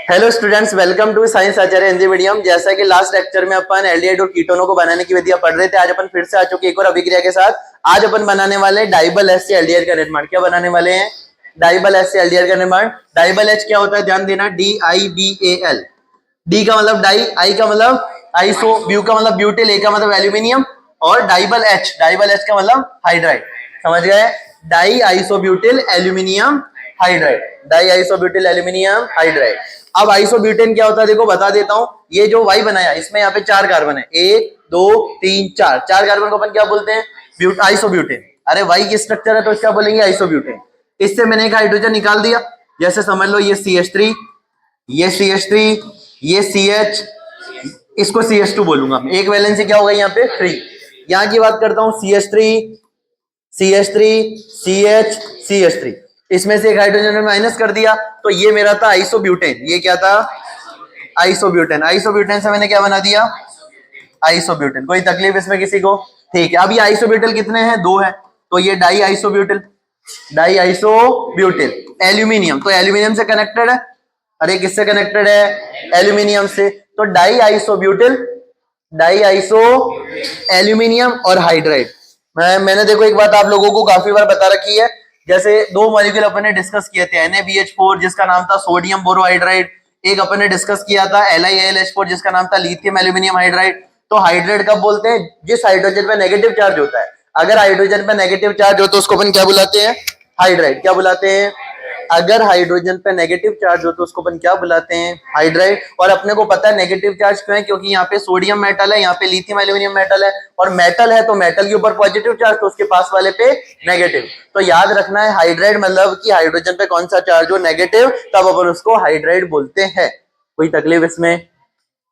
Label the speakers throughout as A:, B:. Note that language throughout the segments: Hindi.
A: Hello students, welcome to science Acharya Hindi medium. जैसा कि लास्ट लेक्चर में अपन एल्डिहाइड और कीटोनों को बनाने की विधियां पढ़ रहे थे, आज अपन फिर से आ चुके एक और अभिक्रिया के साथ। आज अपन बनाने वाले डाइबल एच से एल्डिहाइड का निर्माण। क्या बनाने वाले हैं? डाइबल एच से एल्डिहाइड का निर्माण। डाइबल एच क्या होता है? ध्यान देना, DIBAL। डी का मतलब डाई, आई का मतलब आइसो, ब्यू का मतलब ब्यूटिल, ए का मतलब एल्यूमिनियम, और डाइबल एच का मतलब हाइड्राइड। समझ गए? Diisobutyl aluminium hydride, diisobutyl aluminium hydride. अब आइसोब्यूटेन क्या होता है देखो बता देता हूं। ये जो वाई बनाया इसमें यहाँ पे 4 कार्बन है, 1 2 3 4। 4 कार्बन को अपन क्या बोलते हैं? आइसोब्यूटेन। अरे वाई की स्ट्रक्चर है तो क्या बोलेंगे? आइसोब्यूटेन। इससे मैंने एक हाइड्रोजन निकाल दिया। जैसे समझ लो ये CH3, ये CH3, ये CH, इसको CH2 बोलूंगा। एक वैलेंसी क्या होगा यहाँ पे? 3। यहाँ की बात करता हूं, CH3 CH3 CH CH3। इसमें से एक हाइड्रोजन में माइनस कर दिया तो ये मेरा था आइसोब्यूटेन। ये क्या था? आइसोब्यूटेन। आइसोब्यूटेन से मैंने क्या बना दिया? आइसोब्यूटेन। कोई तकलीफ इसमें किसी को? ठीक है। अब ये आइसोब्यूटिल कितने हैं? 2 है, तो ये die isobutyl. Die isobutyl aluminium, तो एल्यूमिनियम से कनेक्टेड है। अरे किससे कनेक्टेड है? एल्यूमिनियम से। तो die isobutyl, die iso aluminium और हाइड्राइड। मैंने देखो एक बात आप लोगों को काफी बार बता रखी है। जैसे 2 मॉलिक्यूल अपन ने डिस्कस किए थे, NaBH4 जिसका नाम था सोडियम बोरोहाइड्राइड, एक अपन ने डिस्कस किया था LiAlH4 जिसका नाम था लिथियम एल्यूमिनियम हाइड्राइड। तो हाइड्राइड कब बोलते हैं? जिस हाइड्रोजन पे नेगेटिव चार्ज होता है। अगर हाइड्रोजन पे नेगेटिव चार्ज हो तो उसको अपन क्या बुलाते हैं? हाइड्राइड। क्या बुलाते हैं? अगर हाइड्रोजन पे नेगेटिव चार्ज हो तो उसको अपन क्या बुलाते हैं? हाइड्राइड। और अपने को पता है नेगेटिव चार्ज क्यों है? क्योंकि यहाँ पे सोडियम मेटल है, यहाँ पे लिथियम एल्यूमिनियम मेटल है, और मेटल है तो मेटल के ऊपर पॉजिटिव चार्ज, तो उसके पास वाले पे नेगेटिव। तो याद रखना है हाइड्राइड मतलब कि हाइड्रोजन पे कौन सा चार्ज हो? नेगेटिव, तब अपन उसको हाइड्राइड बोलते हैं। कोई तकलीफ इसमें?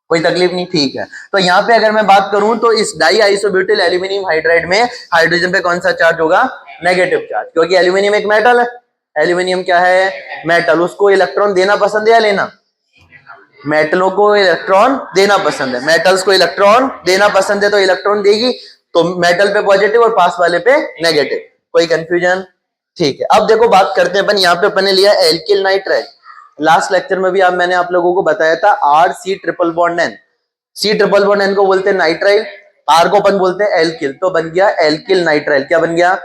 A: कोई तकलीफ नहीं? ठीक है। तो यहाँ पे अगर मैं बात करूं तो इस डाई आइसोब्यूटिल एल्यूमिनियम हाइड्राइड में हाइड्रोजन पे कौन सा चार्ज होगा? नेगेटिव चार्ज, क्योंकि एल्यूमिनियम एक मेटल है। एल्यूमिनियम क्या है? मेटल। उसको इलेक्ट्रॉन देना पसंद है या लेना? मेटलों को इलेक्ट्रॉन देना पसंद है। मेटल्स को इलेक्ट्रॉन देना पसंद है तो इलेक्ट्रॉन देगी, तो मेटल पे पॉजिटिव और पास वाले पे नेगेटिव। कोई कंफ्यूजन? ठीक है। अब देखो बात करते हैं अपन, यहाँ पे अपन ने लिया एल्किल नाइट्राइड। लास्ट लेक्चर में भी मैंने आप लोगों को बताया था RC triple bond N। C triple bond N को बोलते हैं नाइट्राइल, R को अपन बोलते हैं एल्किल, तो बन गया एल्किल नाइट्राइल। क्या बन गया?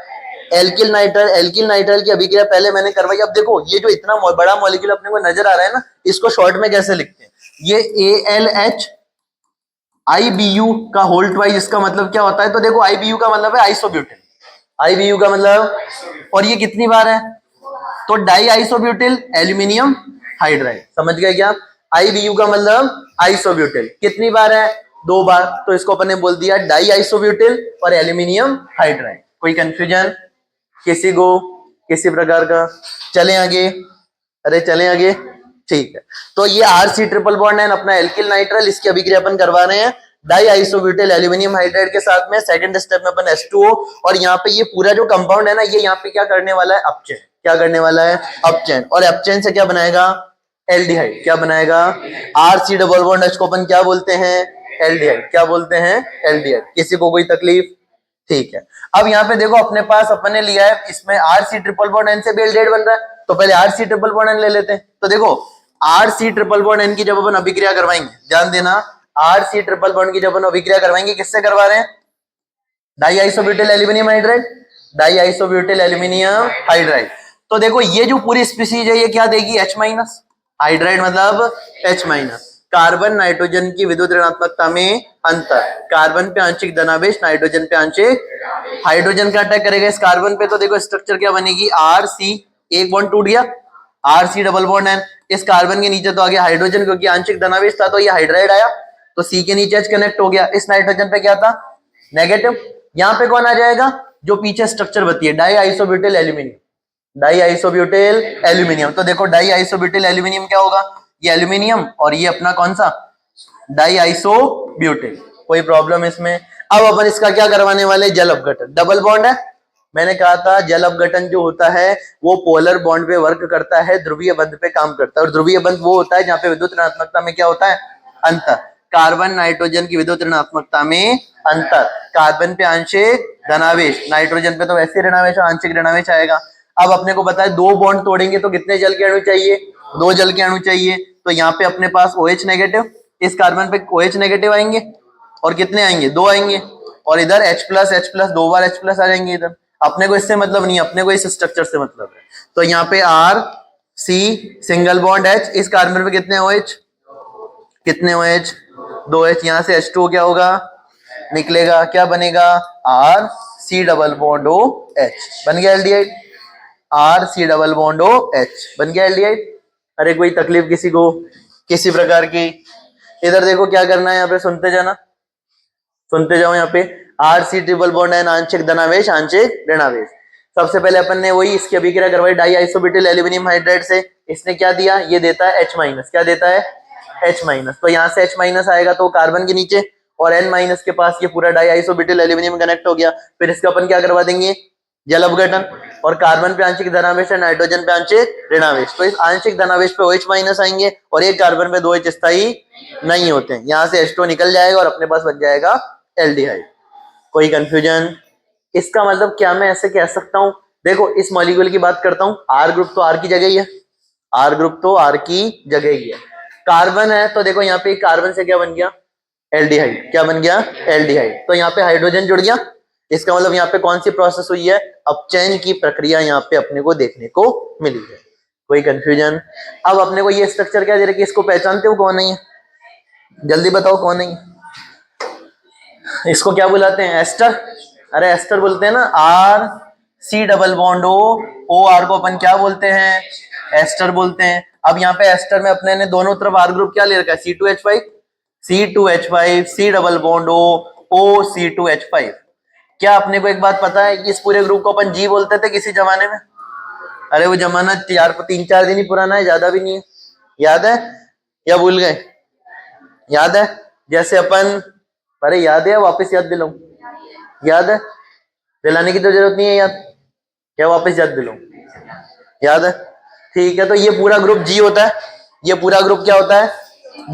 A: Alkyl nitrile. एल्किल नाइट्राइल की अभिक्रिया पहले मैंने करवाई। अब देखो ये जो इतना बड़ा मॉलिक्यूल अपने को नजर आ रहा है ना, इसको शॉर्ट में कैसे लिखते हैं? ये ALH IBU का होल ट्वाइस, इसका मतलब क्या होता है? तो देखो IBU का मतलब है आइसोब्यूटिल, IBU का मतलब, और ये कितनी बार है? तो डाई आइसोब्यूटिल एल्यूमिनियम हाइड्राइड। समझ गए क्या? IBU का मतलब आइसोब्यूटिल। कितनी बार है? 2 बार, तो इसको अपन ने बोल दिया डाई आइसोब्यूटिल और एल्यूमिनियम हाइड्राइड। कोई कंफ्यूजन किसी को? किसी प्रकार का? चले आगे। अरे चले आगे। ठीक है। तो ये RC ट्रिपल बॉन्ड है अपना एल्किल नाइट्राइल, इसकी अभिक्रिया अपन करवा रहे हैं डाई आइसोब्यूटिल एल्यूमिनियम हाइड्राइड के साथ में। सेकंड स्टेप में अपन H2O, और यहाँ पे ये पूरा जो कंपाउंड है ना, ये यहाँ पे क्या करने वाला है? अपचेन। क्या करने वाला है? अपचेन। और अपचेन से क्या बनाएगा? एल्डिहाइड। क्या बनाएगा? RC डबल बॉन्ड H को अपन क्या बोलते हैं? एल्डिहाइड। क्या बोलते हैं? एल्डिहाइड। किसी को कोई तकलीफ? ठीक है। अब यहाँ पे देखो अपने पास अपन ने लिया है, इसमें RC ट्रिपल बॉन्ड N से भी एल्डिहाइड बन रहा है, तो पहले RC ट्रिपल बॉन्ड N ले लेते हैं। तो देखो RC ट्रिपल बॉन्ड N की जब अपन अभिक्रिया करवाएंगे, ध्यान देना, RC ट्रिपल बॉन्ड की जब अपन अभिक्रिया करवाएंगे, किससे करवा रहे हैं? Diisobutyl aluminium hydride, diisobutyl aluminium hydride. तो देखो ये जो पूरी स्पीसीज है ये क्या देगी? H-, हाइड्राइड मतलब H-। कार्बन नाइट्रोजन की विद्युत ऋणात्मकता में अंतर। कार्बन पे आंशिक धनावेश, नाइट्रोजन पे आंशिक। हाइड्रोजन का अटैक करेगा इस कार्बन पे, तो देखो स्ट्रक्चर क्या बनेगी? RC, एक बॉन्ड टूट गया, RC डबल बॉन्ड N। इस कार्बन के नीचे तो आ गया हाइड्रोजन, क्योंकि आंशिक धनावेश था तो ये हाइड्राइड आया, तो C के नीचे H कनेक्ट हो गया। इस नाइट्रोजन पे क्या था? नेगेटिव। यहाँ पे कौन आ जाएगा? जो पीछे स्ट्रक्चर बती है, diisobutyl aluminium. Diisobutyl aluminium. तो देखो डाई आइसोब्यूटिल एल्यूमिनियम क्या होगा? ये एल्यूमिनियम और ये अपना कौन सा? Die isobutyl. कोई प्रॉब्लम इसमें? अब अपन इसका क्या करवाने वाले? जल अपघटन। डबल बॉन्ड है, मैंने कहा था जल अपघटन जो होता है वो पोलर बॉन्ड पे वर्क करता है, ध्रुवीय बंध पे काम करता है, और ध्रुवीय बंध वो होता है जहां पे विद्युत ऋणात्मकता में क्या होता है? अंतर। कार्बन नाइट्रोजन की विद्युत ऋणात्मकता में अंतर। कार्बन पे आंशिक धनावेश, नाइट्रोजन पे तो वैसे ऋणावेश और आंशिक ऋणावेश आएगा। अब अपने को पता है 2 बॉन्ड तोड़ेंगे तो कितने जल के अणु चाहिए? दो जल के अणु चाहिए, तो यहाँ पे अपने पास OH नेगेटिव, इस कार्बन पे OH नेगेटिव आएंगे और कितने आएंगे, दो आएंगे, और इधर H+, दो बार H+ आ जाएंगे इधर। अपने को इससे मतलब नहीं है, अपने को इस स्ट्रक्चर से मतलब है। तो यहाँ पे R C single bond H, इस कार्बन पे कितने OH, कितने OH, दो H, यहाँ से H2O क्या होगा, निकलेगा, क्या बनेगा, RC डबल बॉन्ड OH, बन गया aldehyde. RC double bond OH बन गया एल्डिहाइड। अरे कोई तकलीफ किसी को, किसी प्रकार की? इधर देखो क्या करना है, यहाँ पे सुनते जाना, सुनते जाओ। यहाँ पे RC ट्रिपल बॉन्ड है, आंशिक धनावेश आंशिक ऋणावेश। सबसे पहले अपन ने वही इसकी अभिक्रिया करवाई डाई आइसोब्यूटिल एल्यूमिनियम हाइड्राइड से। इसने क्या दिया, ये देता है H-, क्या देता है, H-। तो यहाँ से H- आएगा तो कार्बन के नीचे, और N- के पास ये पूरा डाई आइसोब्यूटिल एल्यूमिनियम कनेक्ट हो गया। फिर इसका अपन क्या करवा देंगे, जल अपघटन, और कार्बन पे आंशिक धनावेश है, नाइट्रोजन पे आंशिक ऋणावेश। तो इस आंशिक धनावेश पे OH- आएंगे, और एक कार्बन पे दो H स्थायी नहीं होते हैं। यहाँ से H2 निकल जाएगा और अपने पास बन जाएगा एल्डिहाइड। कोई कंफ्यूजन? इसका मतलब क्या मैं ऐसे कह सकता हूं, देखो इस मॉलिक्यूल की बात करता हूं, R ग्रुप तो R की जगह ही है, R ग्रुप तो R की जगह ही है। कार्बन है तो देखो यहाँ पे कार्बन से क्या बन गया, एल्डिहाइड, क्या बन गया, एल्डिहाइड। तो यहाँ पे हाइड्रोजन जुड़ गया, इसका मतलब यहाँ पे कौन सी प्रोसेस हुई है, अपचयन की प्रक्रिया यहाँ पे अपने को देखने को मिली है। कोई कंफ्यूजन? अब अपने को ये स्ट्रक्चर क्या दे रखी है, इसको पहचानते हो कौन नहीं है, जल्दी बताओ कौन नहीं है। इसको क्या बुलाते हैं, एस्टर। अरे एस्टर बोलते हैं ना, RC डबल बॉन्ड OR को अपन क्या बोलते हैं, एस्टर बोलते हैं। अब यहाँ पे एस्टर में अपने ने दोनों तरफ R ग्रुप क्या ले रखा है, C2H5 C double bond OC2H5। क्या अपने को एक बात पता है, इस पूरे ग्रुप को अपन G बोलते थे किसी जमाने में? अरे वो जमाना 3-4 दिन ही पुराना है, ज्यादा भी नहीं है। याद है या भूल गए? याद है, जैसे अपन, अरे याद है, वापस याद दिलाऊं? याद है, दिलाने की तो जरूरत नहीं है याद, क्या वापस याद दिलाऊं? याद है, ठीक है। तो ये पूरा ग्रुप G होता है, ये पूरा ग्रुप क्या होता है,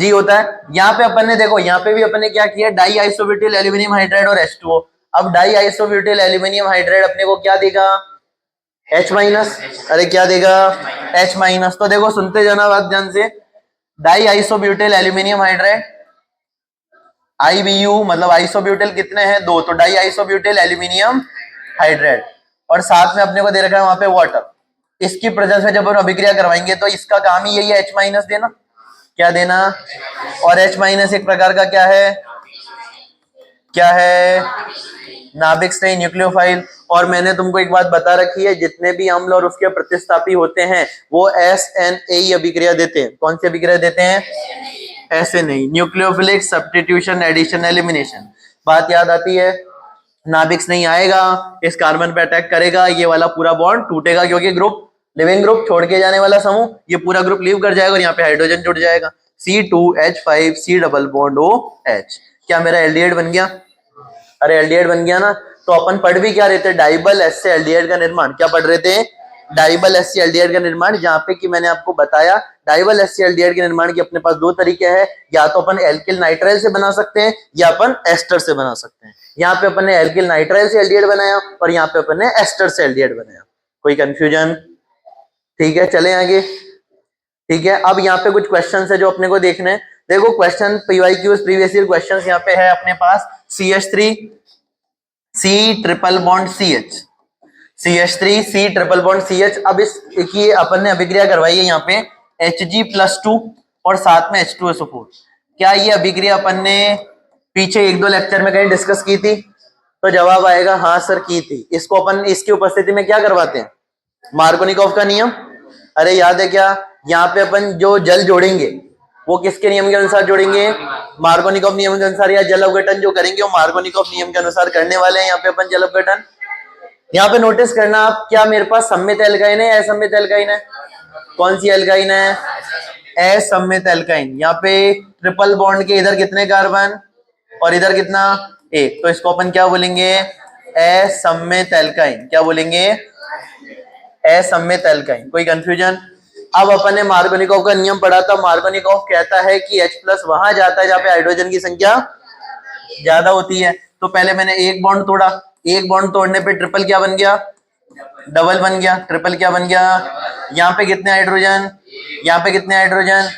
A: G होता है। यहाँ पे अपन ने देखो, यहाँ पे भी अपन ने क्या किया, डाई आइसोब्यूटिल एल्यूमिनियम हाइड्राइड और H2O। अब डाई आइसोब्यूटिल एल्यूमिनियम हाइड्राइड अपने को क्या देगा, H-। अरे क्या देगा, H-। तो देखो सुनते जाना बात ध्यान से, die isobutyl aluminium hydride, IBU मतलब आइसोब्यूटिल कितने हैं, दो, तो डाई आइसोब्यूटिल एल्यूमिनियम हाइड्राइड, और साथ में अपने को दे रखा है वहां पे वाटर। इसकी प्रेजेंस में जब हम अभिक्रिया करवाएंगे तो इसका काम ही यही है, H- देना, क्या देना, और H- एक प्रकार का क्या है, क्या है, नाभिक स्नेही न्यूक्लियोफाइल। और मैंने तुमको एक बात बता रखी है, जितने भी अम्ल और उसके प्रतिस्थापी होते हैं वो SNA अभिक्रिया देते हैं। कौन सी अभिक्रिया देते हैं, ऐसे नहीं, न्यूक्लियोफिलिक सब्स्टिट्यूशन एडिशन एलिमिनेशन। बात याद आती है, नाभिक नहीं आएगा, इस कार्बन पे अटैक करेगा, ये वाला पूरा बॉन्ड टूटेगा, क्योंकि ग्रुप, लिविंग ग्रुप छोड़ के जाने वाला समूह, ये पूरा ग्रुप लीव कर जाएगा और यहाँ पे हाइड्रोजन जुड़ जाएगा, C2H5 C double bond OH। क्या मेरा एल्डिहाइड बन गया? अरे एल्डिहाइड बन गया ना। तो अपन पढ़ भी क्या रहे थे, डाइबल एस एल्डिहाइड का निर्माण। क्या पढ़ रहे थे, डाइबल एस एल्डिहाइड का निर्माण, जहां पे कि मैंने आपको बताया डाइबल एस एल्डिहाइड के निर्माण के अपने पास दो तरीके हैं, या तो अपन एल्किल नाइट्राइल से बना सकते हैं या अपन एस्टर से बना सकते हैं। यहाँ पे अपन ने एल्किल नाइट्राइल से एल्डिहाइड बनाया और यहाँ पे अपन ने एस्टर से एल्डिहाइड बनाया। कोई कंफ्यूजन? ठीक है, चले आगे। ठीक है, अब यहाँ पे कुछ क्वेश्चन है जो अपने को देखने हैं। देखो question PYQs previous year question यहाँ पे है अपने पास, CH3 C triple bond CH, CH3 C triple bond CH। अब इस की अपन ने अभिक्रिया करवाई है यहाँ पे Hg+2 और साथ में H2SO4। क्या ये अभिक्रिया अपन ने पीछे 1-2 लेक्चर में कहीं डिस्कस की थी? तो जवाब आएगा हाँ सर की थी। इसको अपन इसकी उपस्थिति में क्या करवाते हैं, मार्कोनिकॉफ का नियम। अरे याद है क्या, यहाँ पे अपन जो जल जोड़ेंगे वो किसके नियम के अनुसार जोड़ेंगे, मार्कोनिकॉफ नियम के अनुसार, या जल अपघटन जो करेंगे वो मार्कोनिकॉफ नियम के अनुसार करने वाले हैं यहाँ पे अपन जल अपघटन। यहाँ पे नोटिस करना आप, क्या मेरे पास सम्मित एल्काइन है या असम्मित एल्काइन है? कौन सी एल्काइन है, असम्मित एल्काइन। यहाँ पे ट्रिपल बॉन्ड के इधर कितने कार्बन और इधर कितना, एक, तो इसको अपन क्या बोलेंगे, असम्मित एल्काइन। क्या बोलेंगे, असम्मित एल्काइन। कोई कंफ्यूजन? अब अपन ने मार्कोनिकॉफ का नियम पढ़ा था, मार्कोनिकॉफ कहता है कि H+ वहां जाता है जहां पे हाइड्रोजन की संख्या ज्यादा होती है। तो पहले मैंने एक बॉन्ड तोड़ा, एक बॉन्ड तोड़ने पे ट्रिपल क्या बन गया, डबल बन गया, ट्रिपल क्या बन गया, यहाँ पे कितने हाइड्रोजन, यहाँ पे कितने हाइड्रोजन,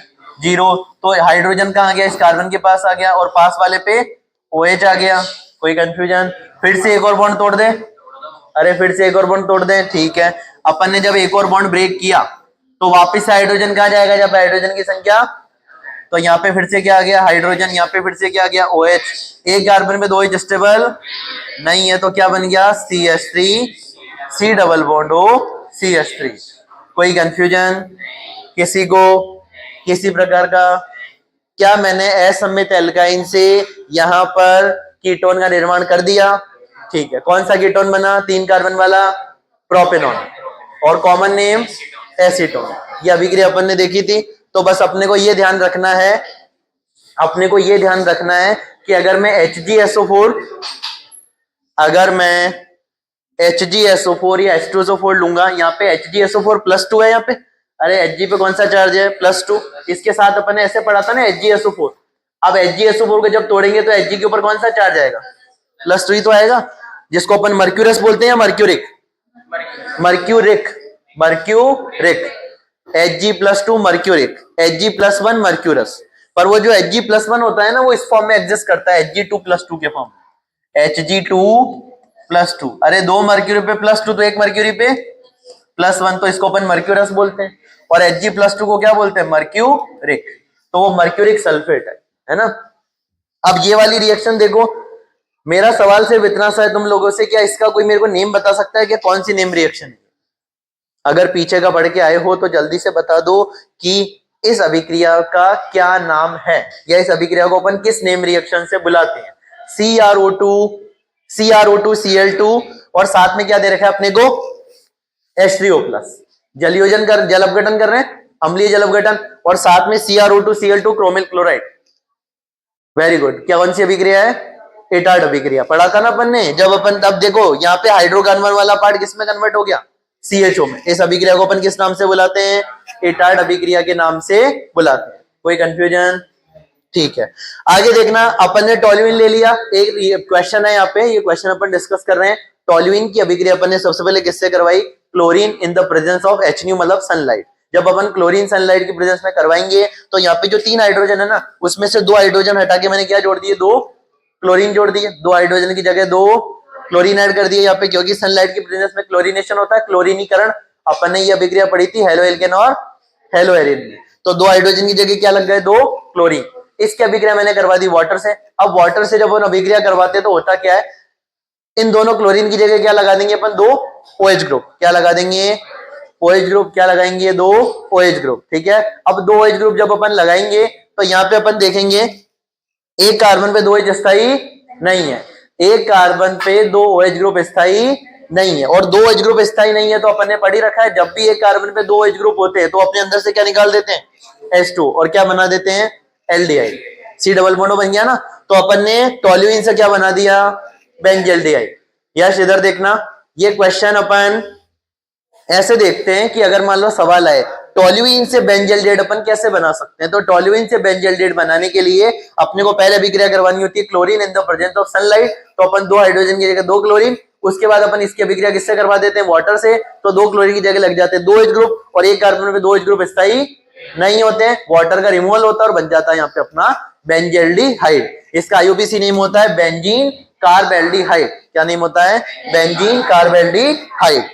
A: 0। तो हाइड्रोजन कहाँ आ गया, इस कार्बन के पास आ गया और पास वाले पे OH आ गया। कोई कंफ्यूजन? फिर से एक और बॉन्ड तोड़ दे, अरे फिर से एक और बॉन्ड तोड़ दे, ठीक है। अपन ने जब एक और बॉन्ड ब्रेक किया तो वापस से हाइड्रोजन कहाँ जाएगा, जब हाइड्रोजन की संख्या, तो यहाँ पे फिर से क्या आ गया, हाइड्रोजन, यहाँ पे फिर से क्या आ गया, OH। एक कार्बन पे 2 OH स्टेबल नहीं है तो क्या बन गया, CH3, C double bond O CH3। कोई कंफ्यूजन किसी को, किसी प्रकार का? क्या मैंने असममित एल्काइन से यहाँ पर कीटोन का निर्माण कर दिया? ठीक है, कौन सा कीटोन बना, 3 कार्बन वाला, प्रोपेनॉन, और कॉमन नेम एसीटोन। ये अभिक्रिया अपन ने देखी थी। तो बस अपने को ये ध्यान रखना है, अपने को ये ध्यान रखना है कि अगर मैं HgSO4, अगर मैं HgSO4 या H2SO4 लूंगा, यहाँ पे HgSO4 +2 है यहाँ पे, अरे Hg पे कौन सा चार्ज है, +2। इसके साथ अपन ने ऐसे पढ़ा था ना HgSO4। अब HgSO4 को जब तोड़ेंगे तो Hg के ऊपर कौन सा चार्ज आएगा, +2 ही तो आएगा, जिसको अपन मर्क्यूरस बोलते हैं या mercuric, mercuric, mercuric, Hg+2 mercuric, Hg+1 mercurous. पर वो जो Hg+1 होता है ना, वो इस फॉर्म में एग्जिस्ट करता है, Hg2+2 के फॉर्म में, Hg2+2। अरे 2 मर्क्यूरी पे +2 तो 1 मर्क्यूरी पे +1, तो इसको अपन मर्क्यूरस बोलते हैं। और Hg+2 को क्या बोलते हैं, मर्क्यूरिक। तो वो मर्क्यूरिक सल्फेट है ना। अब ये वाली रिएक्शन देखो, मेरा सवाल सिर्फ इतना सा है तुम लोगों से, क्या इसका कोई मेरे को नेम बता सकता है कि कौन सी नेम रिएक्शन है? अगर पीछे का पढ़ के आए हो तो जल्दी से बता दो कि इस अभिक्रिया का क्या नाम है, या इस अभिक्रिया को अपन किस नेम रिएक्शन से बुलाते हैं। CrO2 Cl2 और साथ में क्या दे रखा है अपने को, H3O+, जलयोजन कर, जल अपघटन कर रहे हैं, अम्लीय जल अपघटन, और साथ में CrO2 Cl2 chromyl chloride. Very good. क्या कौन सी अभिक्रिया है, एटार्ड अभिक्रिया। पढ़ा था ना अपन ने जब अपन, तब देखो यहाँ पे हाइड्रोकार्बन वाला पार्ट किस में कन्वर्ट हो गया, CHO में। इस अभिक्रिया को अपन किस नाम से बुलाते हैं, एटार्ड अभिक्रिया के नाम से बुलाते हैं। कोई कंफ्यूजन? ठीक है, आगे देखना, अपन ने टोल्यूइन ले लिया। एक क्वेश्चन है यहाँ पे, ये क्वेश्चन अपन डिस्कस कर रहे हैं। टोल्यूइन की अभिक्रिया अपन ने सबसे पहले किससे करवाई, chlorine in the presence of HNu, मतलब सनलाइट। जब अपन क्लोरीन सनलाइट की प्रेजेंस में करवाएंगे तो यहाँ पे जो 3 हाइड्रोजन है ना, उसमें से 2 हाइड्रोजन हटा के मैंने क्या जोड़ दिए, 2 क्लोरीन जोड़ दिए। 2 हाइड्रोजन की जगह 2 क्लोरीन ऐड कर दिए यहाँ पे, क्योंकि सनलाइट की प्रेजेंस में क्लोरीनेशन होता है, क्लोरीनीकरण। अपन ने ये अभिक्रिया पढ़ी थी हेलो एल्केन और हेलो एरिन में। तो 2 हाइड्रोजन की जगह क्या लग गए, 2 क्लोरीन। इसकी अभिक्रिया मैंने करवा दी वाटर से। अब वाटर से जब हम अभिक्रिया करवाते हैं तो होता क्या है, इन दोनों क्लोरीन की जगह क्या लगा देंगे अपन, 2 OH ग्रुप। क्या लगा देंगे, OH ग्रुप। क्या लगाएंगे, 2 OH ग्रुप। ठीक है, अब 2 OH ग्रुप जब अपन लगाएंगे तो यहाँ पे अपन देखेंगे एक कार्बन पे 2 OH स्थायी नहीं है, एक कार्बन पे 2 OH ग्रुप स्थायी नहीं है, और 2 OH ग्रुप स्थायी नहीं है तो अपन ने पढ़ ही रखा है, जब भी एक कार्बन पे 2 OH ग्रुप होते हैं तो अपने अंदर से क्या निकाल देते हैं, H2, और क्या बना देते हैं, एल्डिहाइड। C डबल बॉन्ड बन गया ना। तो अपन ने टोल्यूइन से क्या बना दिया, बेंजल्डिहाइड। यस, इधर देखना, ये क्वेश्चन अपन ऐसे देखते हैं कि अगर मान लो सवाल आए टोल्यूइन से बेंजल्डिहाइड अपन कैसे बना सकते हैं। तो टोल्यूइन से बेंजल्डिहाइड बनाने के लिए अपने को पहले अभिक्रिया करवानी होती है chlorine in the presence of sunlight. तो अपन 2 हाइड्रोजन की जगह 2 क्लोरीन, उसके बाद अपन इसकी अभिक्रिया किससे करवा देते हैं, वाटर से। तो 2 क्लोरीन की जगह लग जाते हैं 2 H ग्रुप, और एक कार्बन में 2 H ग्रुप स्थायी नहीं होते हैं, वाटर का रिमूवल होता है और बन जाता है यहाँ पे अपना बेंजल्डिहाइड। इसका IUPAC नेम होता है बेंजीन कार्बेल्डिहाइड। क्या नेम होता है, बेंजीन कार्बेल्डिहाइड।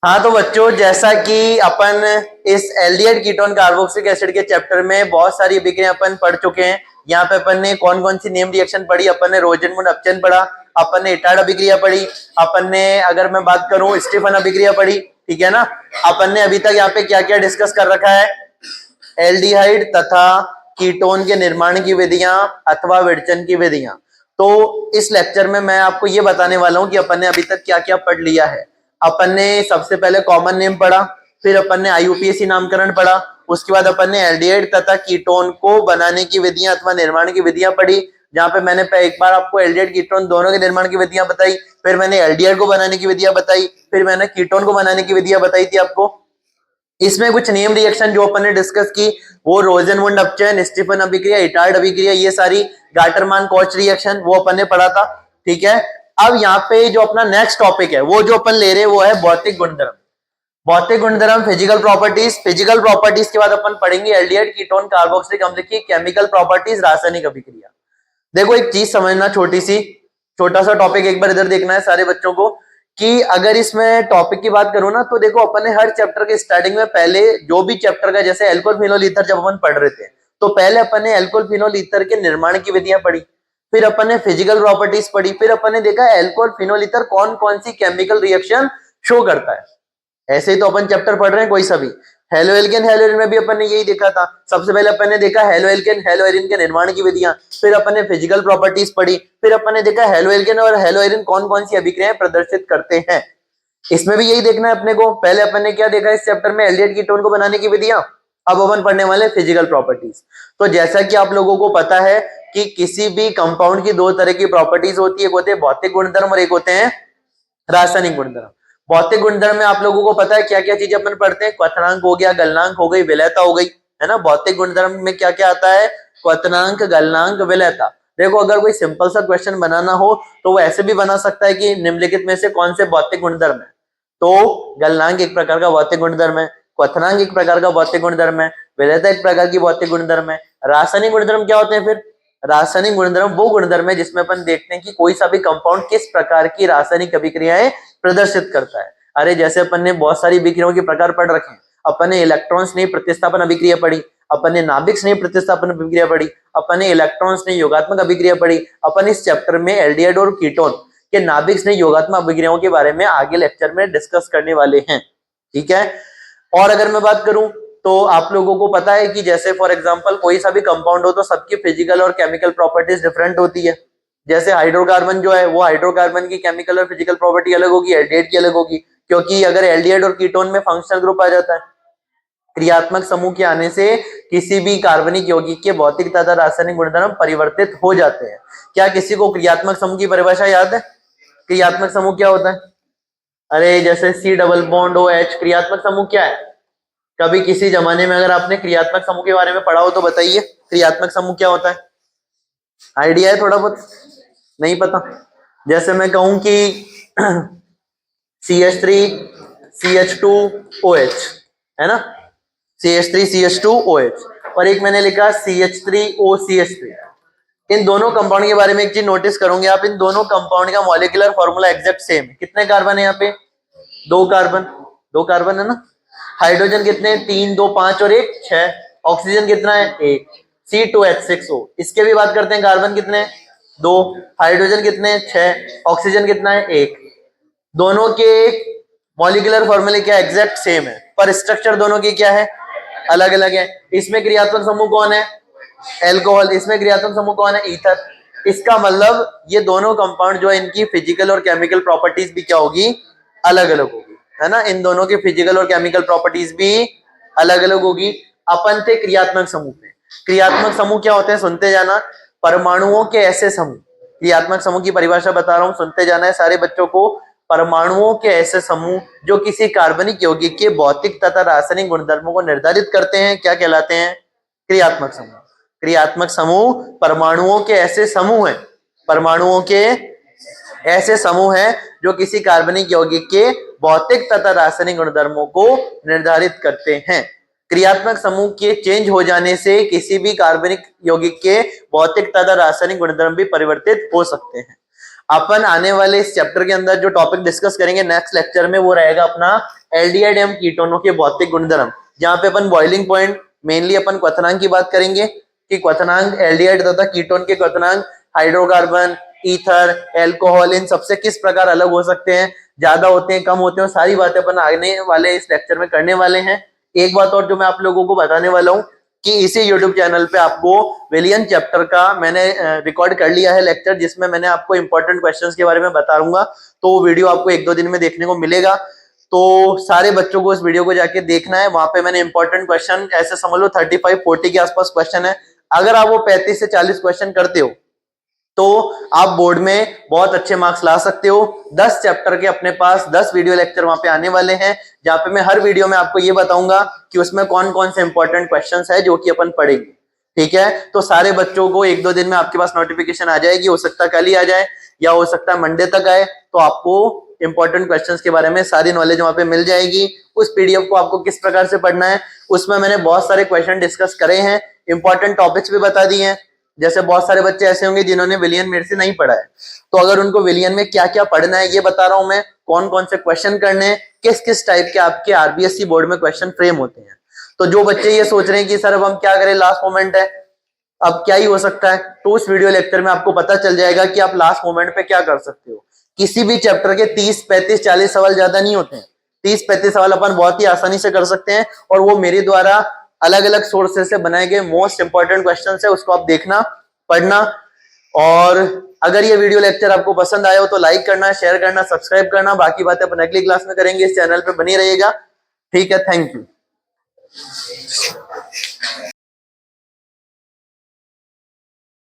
A: हाँ तो बच्चों, जैसा कि अपन इस एल्डिहाइड कीटोन कार्बोक्सिलिक एसिड के चैप्टर में बहुत सारी अभिक्रिया अपन पढ़ चुके हैं। यहाँ पे अपन ने कौन कौन सी नेम रिएक्शन पढ़ी, अपन ने रोजनवुड अपचयन पढ़ा, अपन ने इटार्ड अभिक्रिया पढ़ी, अपन ने अगर मैं बात करूं स्टीफन अभिक्रिया पढ़ी। ठीक है ना। अपन ने अभी तक यहाँ पे क्या क्या डिस्कस कर रखा है, एल्डिहाइड तथा कीटोन के निर्माण की विधियां अथवा विडचन की विधियां। तो इस लेक्चर में मैं आपको ये बताने वाला हूं कि अपन ने अभी तक क्या क्या पढ़ लिया है। अपन ने सबसे पहले कॉमन नेम पढ़ा, फिर अपन ने IUPAC नामकरण पढ़ा, उसके बाद अपन ने एल्डिहाइड तथा कीटोन को बनाने की विधियां अथवा निर्माण की विधियां पढ़ी, जहां पे मैंने एक बार आपको एल्डिहाइड कीटोन दोनों के निर्माण की विधियां बताई, फिर मैंने एल्डिहाइड को बनाने की विधियां बताई, फिर मैंने कीटोन को बनाने की विधियां बताई थी आपको। इसमें कुछ नेम रिएक्शन जो अपन ने डिस्कस की वो रोजनवुड अपचयन, स्टीफन अभिक्रिया, इटार्ड अभिक्रिया, ये सारी गाटरमान कोच रिएक्शन वो अपन ने पढ़ा था। ठीक है। अब यहाँ पे जो अपना नेक्स्ट टॉपिक है वो जो अपन ले रहे हैं वो है भौतिक गुणधर्म। भौतिक गुणधर्म, फिजिकल प्रॉपर्टीज। फिजिकल प्रॉपर्टीज के बाद अपन पढ़ेंगे एल्डिहाइड, कीटोन, कार्बोक्सिलिक अम्ल की केमिकल प्रॉपर्टीज, रासायनिक अभिक्रिया। देखो एक चीज समझना, छोटा सा टॉपिक एक बार इधर देखना है सारे बच्चों को, कि अगर इसमें टॉपिक की बात करूं ना, तो देखो अपन ने हर चैप्टर के स्टार्टिंग में पहले जो भी चैप्टर का, जैसे अल्कोहल फिनोल ईथर जब अपन पढ़ रहे थे तो पहले अपन ने अल्कोहल फिनोल ईथर के निर्माण की विधियां पढ़ी, फिर अपन ने फिजिकल प्रॉपर्टीज पढ़ी, फिर अपन ने देखा अल्कोहल फिनोल ईथर कौन कौन सी केमिकल रिएक्शन शो करता है। ऐसे ही तो अपन चैप्टर पढ़ रहे हैं कोई सा भी। हेलो एल्केन हेलो एरिन में भी अपन ने यही देखा था। सबसे पहले अपन ने देखा हेलो एल्केन हेलो एरिन के निर्माण की विधियां, फिर अपन ने फिजिकल प्रॉपर्टीज पढ़ी, फिर अपन ने देखा हेलो एल्केन और हेलो एरिन कौन कौन सी अभिक्रियाएं प्रदर्शित करते हैं। इसमें भी यही देखना है अपने को। पहले अपन ने क्या देखा इस चैप्टर में, एल्डिहाइड कीटोन को बनाने की विधियां। अब अपन पढ़ने वाले फिजिकल प्रॉपर्टीज। तो जैसा कि आप लोगों को पता है कि किसी भी कंपाउंड की दो तरह की प्रॉपर्टीज होती है, एक होते हैं भौतिक गुणधर्म और एक होते हैं रासायनिक गुणधर्म। भौतिक गुणधर्म में आप लोगों को पता है क्या क्या चीजें अपन पढ़ते हैं, क्वथनांक हो गया, गलनांक हो गई, विलेयता हो गई, है ना। भौतिक गुणधर्म में क्या क्या आता है, क्वथनांक, गलनांक, विलेयता। देखो अगर कोई सिंपल सा क्वेश्चन बनाना हो तो वो ऐसे भी बना सकता है कि निम्नलिखित में से कौन से भौतिक गुणधर्म है, तो गलनांक एक प्रकार का भौतिक गुणधर्म है, क्वथनांक एक प्रकार का भौतिक गुणधर्म है, विलेयता एक प्रकार की भौतिक गुणधर्म है। रासायनिक गुणधर्म क्या होते हैं फिर, रासायनिक गुणधर्म वो गुणधर्म है जिसमें अपन देखते हैं कि कोई सा भी कंपाउंड किस प्रकार की रासायनिक अभिक्रियाएं प्रदर्शित करता है। अरे जैसे अपन ने बहुत सारी अभिक्रियाओं के प्रकार पढ़ रखे हैं, अपन ने इलेक्ट्रॉन स्नेह प्रतिस्थापन अभिक्रिया पढ़ी, अपन ने नाभिक स्नेह प्रतिस्थापन अभिक्रिया पढ़ी, अपन ने इलेक्ट्रॉन स्नेह योगात्मक अभिक्रिया पढ़ी। अपन इस चैप्टर में एल्डिहाइड और कीटोन के नाभिक स्नेह योगात्मक अभिक्रियाओं के बारे में आगे लेक्चर में डिस्कस करने वाले हैं, ठीक है। और अगर मैं बात करूं तो आप लोगों को पता है कि जैसे फॉर एग्जांपल कोई सा भी कंपाउंड हो तो सबकी फिजिकल और केमिकल प्रॉपर्टीज डिफरेंट होती है। जैसे हाइड्रोकार्बन जो है वो हाइड्रोकार्बन की केमिकल और फिजिकल प्रॉपर्टी अलग होगी, एल्डिहाइड की अलग होगी, क्योंकि अगर एल्डिहाइड और कीटोन में फंक्शनल ग्रुप आ जाता है, क्रियात्मक समूह के आने से किसी भी कार्बनिक यौगिक के भौतिक तथा रासायनिक गुणधर्म परिवर्तित हो जाते हैं। क्या किसी को क्रियात्मक समूह की परिभाषा याद है? क्रियात्मक समूह क्या होता है? अरे जैसे C डबल बॉन्ड OH, क्रियात्मक समूह क्या है? कभी किसी जमाने में अगर आपने क्रियात्मक समूह के बारे में पढ़ा हो तो बताइए, क्रियात्मक समूह क्या होता है? आइडिया है थोड़ा बहुत? नहीं पता? जैसे मैं कहूं कि CH3 CH2OH है ना, CH3 CH2OH, और एक मैंने लिखा CH3OCH3। इन दोनों कंपाउंड के बारे में एक चीज नोटिस करोगे आप, इन दोनों कंपाउंड का मॉलिक्यूलर फॉर्मूला एग्जैक्ट सेम। कितने कार्बन है यहाँ पे? 2 कार्बन, 2 कार्बन है ना। हाइड्रोजन कितने? 3, 2, 5 और 1 6। ऑक्सीजन कितना है? 1, C2H6O। इसके भी बात करते हैं, कार्बन कितने? 2, हाइड्रोजन कितने? 6, ऑक्सीजन कितना है? 1। दोनों के मॉलिक्यूलर फॉर्मूले क्या एग्जैक्ट सेम है, पर स्ट्रक्चर दोनों की क्या है? अलग अलग है। इसमें क्रियात्मक समूह कौन है? एल्कोहल। इसमें क्रियात्मक समूह कौन है? ईथर। इसका मतलब ये दोनों कंपाउंड जो है इनकी फिजिकल और केमिकल प्रॉपर्टीज भी क्या होगी? अलग अलग होगी, है ना। इन दोनों की फिजिकल और केमिकल प्रॉपर्टीज भी अलग अलग होगी। अपन थे क्रियात्मक समूह पे। क्रियात्मक समूह क्या होते हैं सुनते जाना, परमाणुओं के ऐसे समूह। क्रियात्मक समूह की परिभाषा बता रहा हूं, सुनते जाना है सारे बच्चों को। परमाणुओं के ऐसे समूह जो किसी कार्बनिक यौगिक के भौतिक तथा रासायनिक गुणधर्मों को निर्धारित करते हैं, क्या कहलाते हैं? क्रियात्मक समूह। क्रियात्मक समूह परमाणुओं के ऐसे समूह हैं, परमाणुओं के ऐसे समूह हैं जो किसी कार्बनिक यौगिक के भौतिक तथा रासायनिक गुणधर्मों को निर्धारित करते हैं। क्रियात्मक समूह के चेंज हो जाने से किसी भी कार्बनिक यौगिक के भौतिक तथा रासायनिक गुणधर्म भी परिवर्तित हो सकते हैं। अपन आने वाले इस चैप्टर के अंदर जो टॉपिक डिस्कस करेंगे नेक्स्ट लेक्चर में वो रहेगा अपना एल्डिहाइड एवं कीटोनों के भौतिक गुणधर्म, जहां पे अपन बॉइलिंग पॉइंट, मेनली अपन क्वथनांक की बात करेंगे कि क्वथनांक एल्डिहाइड तथा कीटोन के क्वथनांक हाइड्रोकार्बन, ईथर, एल्कोहल, इन सबसे किस प्रकार अलग हो सकते हैं, ज्यादा होते हैं, कम होते हैं, सारी बातें अपन आने वाले इस लेक्चर में करने वाले हैं। एक बात और जो मैं आप लोगों को बताने वाला हूँ कि इसी YouTube चैनल पे आपको विलियन चैप्टर का मैंने रिकॉर्ड कर लिया है लेक्चर, जिसमें मैंने आपको इंपॉर्टेंट क्वेश्चंस के बारे में बताऊंगा। तो वो वीडियो आपको 1-2 दिन में देखने को मिलेगा, तो सारे बच्चों को इस वीडियो को जाके देखना है। वहां पे मैंने इंपॉर्टेंट क्वेश्चन ऐसे समझ लो 35-40 के आसपास क्वेश्चन है। अगर आप वो 35 से 40 क्वेश्चन करते हो तो आप बोर्ड में बहुत अच्छे मार्क्स ला सकते हो। 10 चैप्टर के अपने पास 10 वीडियो लेक्चर वहां पे आने वाले हैं, जहां पे मैं हर वीडियो में आपको ये बताऊंगा कि उसमें कौन कौन से इंपॉर्टेंट क्वेश्चंस है जो कि अपन पढ़ेंगे, ठीक है। तो सारे बच्चों को 1-2 दिन में आपके पास नोटिफिकेशन आ जाएगी, हो सकता है कल ही आ जाए। या हो सकता है मंडे तक आए, तो आपको इंपॉर्टेंट क्वेश्चंस के बारे में सारी नॉलेज वहां पे मिल जाएगी। उस पीडीएफ को आपको किस प्रकार से पढ़ना है, उसमें मैंने बहुत सारे क्वेश्चन डिस्कस करे हैं, इंपॉर्टेंट टॉपिक्स भी बता दिए हैं। जैसे बहुत सारे बच्चे ऐसे होंगे जिन्होंने विलियन मेरे से नहीं पढ़ा है, तो अगर उनको विलियन में क्या क्या पढ़ना है ये बता रहा हूं मैं, कौन कौन से क्वेश्चन करने हैं, किस किस टाइप के आपके आरबीएससी बोर्ड में क्वेश्चन फ्रेम होते हैं। तो जो बच्चे ये सोच रहे हैं कि सर अब हम क्या करें, लास्ट मोमेंट है, अब क्या ही हो सकता है, तो उस वीडियो लेक्चर में आपको पता चल जाएगा कि आप लास्ट मोमेंट पे क्या कर सकते हो। किसी भी चैप्टर के 30, 35, 40 सवाल ज्यादा नहीं होते हैं। 30, 35 सवाल अपन बहुत ही आसानी से कर सकते हैं, और वो मेरे द्वारा अलग अलग सोर्सेस से बनाए गए मोस्ट इंपॉर्टेंट क्वेश्चन है, उसको आप देखना, पढ़ना। और अगर ये वीडियो लेक्चर आपको पसंद आया हो तो लाइक करना, शेयर करना, सब्सक्राइब करना। बाकी बातें अपन अगली क्लास में करेंगे, इस चैनल पे बनी रहिएगा। ठीक है, थैंक यू।